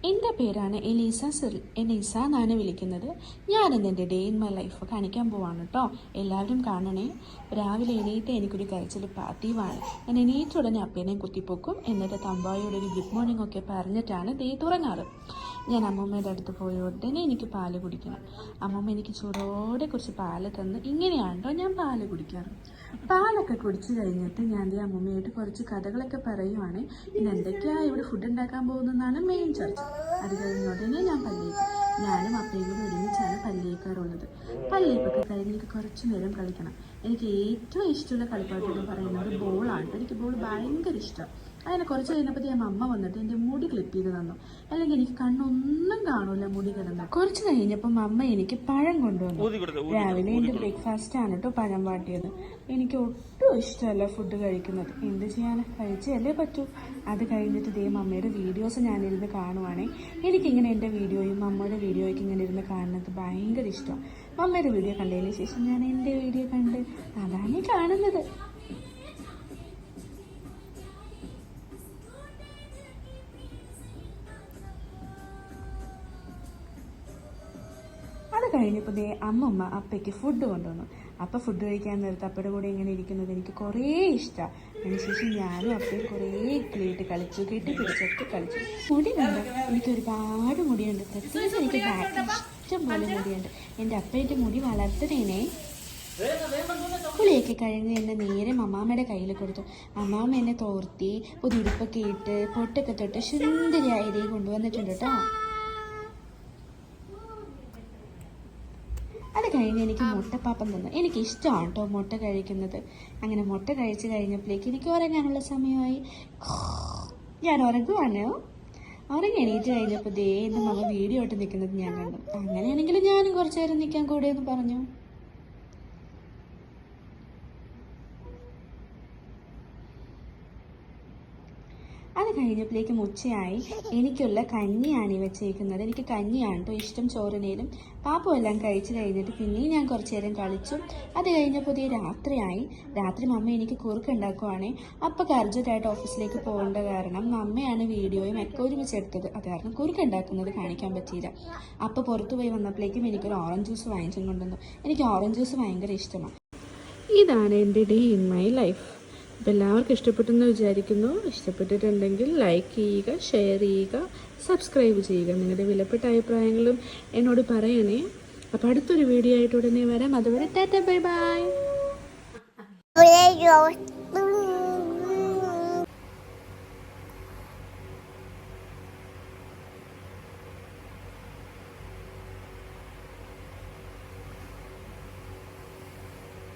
എൻ്റെ പേരാണ് Elisa Elisa എന്നാണ് വിളിക്കുന്നത്. ഞാനിന്ന് എൻ്റെ ഡേ ഇൻ മൈ ലൈഫ് കാണിക്കാൻ പോവാണ് കേട്ടോ. എല്ലാവരും കാണണേ. രാവിലെ എണീറ്റ് എനിക്കൊരു കരച്ചിൽ പാർട്ടീവാണ്. ഞാൻ എണീറ്റ ഉടനെ അപ്പേനെയും കുത്തിപ്പൊക്കും. എന്നിട്ട് തമ്പായോട് ഒരു ഗുഡ് മോർണിംഗ് ഒക്കെ പറഞ്ഞിട്ടാണ് ദേ തുറങ്ങാറ്. ഞാൻ അമ്മൂമ്മയുടെ അടുത്ത് പോയ ഉടനെ എനിക്ക് പാല് കുടിക്കണം. അമ്മൂമ്മ എനിക്ക് ചൂടോടെ കുറച്ച് പാല് തന്ന് ഇങ്ങനെയാണ് കേട്ടോ ഞാൻ പാല് കുടിക്കാറ്. പാലൊക്കെ കുടിച്ച് കഴിഞ്ഞിട്ട് ഞാൻ ദേ അമ്മൂമ്മയായിട്ട് കുറച്ച് കഥകളൊക്കെ പറയുവാണ്. ഇന്ന് എന്തൊക്കെയാണ് ഇവിടെ ഫുഡ് ഉണ്ടാക്കാൻ പോകുന്നതെന്നാണ് മെയിൻ ചർച്ച. അത് കഴിഞ്ഞ ഉടനെ ഞാൻ പല്ലിയേക്കും. ഞാനും അപ്പയും കൂടി ഒരുമിച്ചാണ് പല്ലിയേക്കാറുള്ളത്. പല്ലിയേപ്പൊക്കെ കഴിഞ്ഞ് എനിക്ക് കുറച്ച് നേരം കളിക്കണം. എനിക്ക് ഏറ്റവും ഇഷ്ടമുള്ള കളിപ്പാട്ട് എന്ന് പറയുന്നത് ബോളാണ്. എനിക്ക് ബോൾ ഭയങ്കര ഇഷ്ടം. അങ്ങനെ കുറച്ച് കഴിഞ്ഞപ്പോഴത്തേക്കും അമ്മ വന്നിട്ട് എൻ്റെ മുടി ക്ലിപ്പ് ചെയ്ത് തന്നു. അല്ലെങ്കിൽ എനിക്ക് കണ്ണൊന്നും കാണൂല മുടി കിടന്നു. കുറച്ച് കഴിഞ്ഞപ്പം അമ്മ എനിക്ക് പഴം കൊണ്ടുവന്നു. രാവിലെ എൻ്റെ ബ്രേക്ക്ഫാസ്റ്റ് ആണ് കേട്ടോ പഴം വാട്ടിയത്. എനിക്ക് ഒട്ടും ഇഷ്ടമല്ല ഫുഡ് കഴിക്കുന്നത്. എന്ത് ചെയ്യാൻ, കഴിച്ചല്ലേ പറ്റൂ. അത് കഴിഞ്ഞിട്ട് ദേ അമ്മയുടെ വീഡിയോസ് ഞാനിരുന്ന് കാണുവാണേ. എനിക്കിങ്ങനെ എൻ്റെ വീഡിയോയും അമ്മയുടെ വീഡിയോയ്ക്ക് ഇങ്ങനെ ഇരുന്ന് കാണുന്നത് ഭയങ്കര ഇഷ്ടമാണ്. അമ്മയുടെ വീഡിയോ കണ്ടതിന് ശേഷം ഞാൻ എൻ്റെ വീഡിയോ കണ്ട് അതാണ് കാണുന്നത്. അത് കഴിഞ്ഞപ്പോൾ ദേ അമ്മമ്മ അപ്പയ്ക്ക് ഫുഡ് കൊണ്ടുവന്നു. അപ്പം ഫുഡ് കഴിക്കാൻ നേരത്തെ അപ്പയുടെ കൂടെ ഇങ്ങനെ ഇരിക്കുന്നത് എനിക്ക് കുറേ ഇഷ്ടമാണ്. അതിനുശേഷം ഞാനും അപ്പയും കുറേ കിളിയിട്ട് കളിച്ചു, കെട്ടിപ്പിടിച്ചൊക്കെ കളിച്ചു. മുടി കണ്ടോ, എനിക്ക് ഒരുപാട് മുടിയുണ്ട്. പ്രത്യേകിച്ച് എനിക്ക് ബാക്കിൽ ഇഷ്ടംപോലെ മുടിയുണ്ട്. എൻ്റെ അപ്പയുടെ മുടി വളർത്തണേനെ. കുളിയൊക്കെ കഴിഞ്ഞ് എന്നെ നേരെ അമ്മാമ്മയുടെ കയ്യിൽ കൊടുത്തു. അമ്മാമ്മ എന്നെ തോർത്തി പുതുടുപ്പൊക്കെ ഇട്ട് പൊട്ടൊക്കെ തൊട്ട് സുന്ദരിയായതേ കൊണ്ടുവന്നിട്ടുണ്ട് കേട്ടോ. അത് കഴിഞ്ഞ് എനിക്ക് മുട്ടപ്പാപ്പം തന്നു. എനിക്ക് ഇഷ്ടമാണ് കേട്ടോ മുട്ട കഴിക്കുന്നത്. അങ്ങനെ മുട്ട കഴിച്ച് കഴിഞ്ഞപ്പോഴേക്ക് എനിക്ക് ഉറങ്ങാനുള്ള സമയമായി. ഞാൻ ഉറങ്ങുവാണ്. ഉറങ്ങി എണീറ്റ് കഴിഞ്ഞപ്പോൾ ദേ എൻ്റെ മകൾ വീഡിയോ ഇട്ട് നിൽക്കുന്നത് ഞാൻ കണ്ടു. അങ്ങനെയാണെങ്കിൽ ഞാനും കുറച്ച് നേരം നിൽക്കാൻ കൂടെ എന്ന് പറഞ്ഞു. അത് കഴിഞ്ഞപ്പോഴേക്കും ഉച്ചയായി. എനിക്കുള്ള കഞ്ഞിയാണ് ഈ വെച്ചേക്കുന്നത്. എനിക്ക് കഞ്ഞിയാണ് കേട്ടോ ഇഷ്ടം ചോറിനേലും. പാപ്പും എല്ലാം കഴിച്ച് കഴിഞ്ഞിട്ട് പിന്നെയും ഞാൻ കുറച്ച് നേരം കളിച്ചു. അത് കഴിഞ്ഞപ്പോൾ രാത്രിയായി. രാത്രി മമ്മ എനിക്ക് കുറുക്കുണ്ടാക്കുവാണേ. അപ്പോൾ അർജൻറ്റായിട്ട് ഓഫീസിലേക്ക് പോകേണ്ട കാരണം അമ്മയാണ് വീഡിയോയും ഒക്കെ ഒരുമിച്ചെടുത്തത്. അത് കാരണം കുറുക്കുണ്ടാക്കുന്നത് കാണിക്കാൻ പറ്റിയില്ല. അപ്പോൾ പുറത്തു പോയി വന്നപ്പോഴേക്കും എനിക്കൊരു ഓറഞ്ച് ജ്യൂസ് വാങ്ങിച്ചും കൊണ്ടുവന്നു. എനിക്ക് ഓറഞ്ച് ജ്യൂസ് ഭയങ്കര ഇഷ്ടമാണ്. ഇതാണ് എൻ്റെ ഡേ ഇൻ മൈ ലൈഫ്. അപ്പോൾ എല്ലാവർക്കും ഇഷ്ടപ്പെട്ടെന്ന് വിചാരിക്കുന്നു. ഇഷ്ടപ്പെട്ടിട്ടുണ്ടെങ്കിൽ ലൈക്ക് ചെയ്യുക, ഷെയർ ചെയ്യുക, സബ്സ്ക്രൈബ് ചെയ്യുക. നിങ്ങളുടെ വിലപ്പെട്ട അഭിപ്രായങ്ങളും എന്നോട് പറയണേ. അപ്പോൾ അടുത്തൊരു വീഡിയോ ആയിട്ട് ഉടനെ വരാം. അതുവരെ ടാറ്റ, ബൈ ബൈ.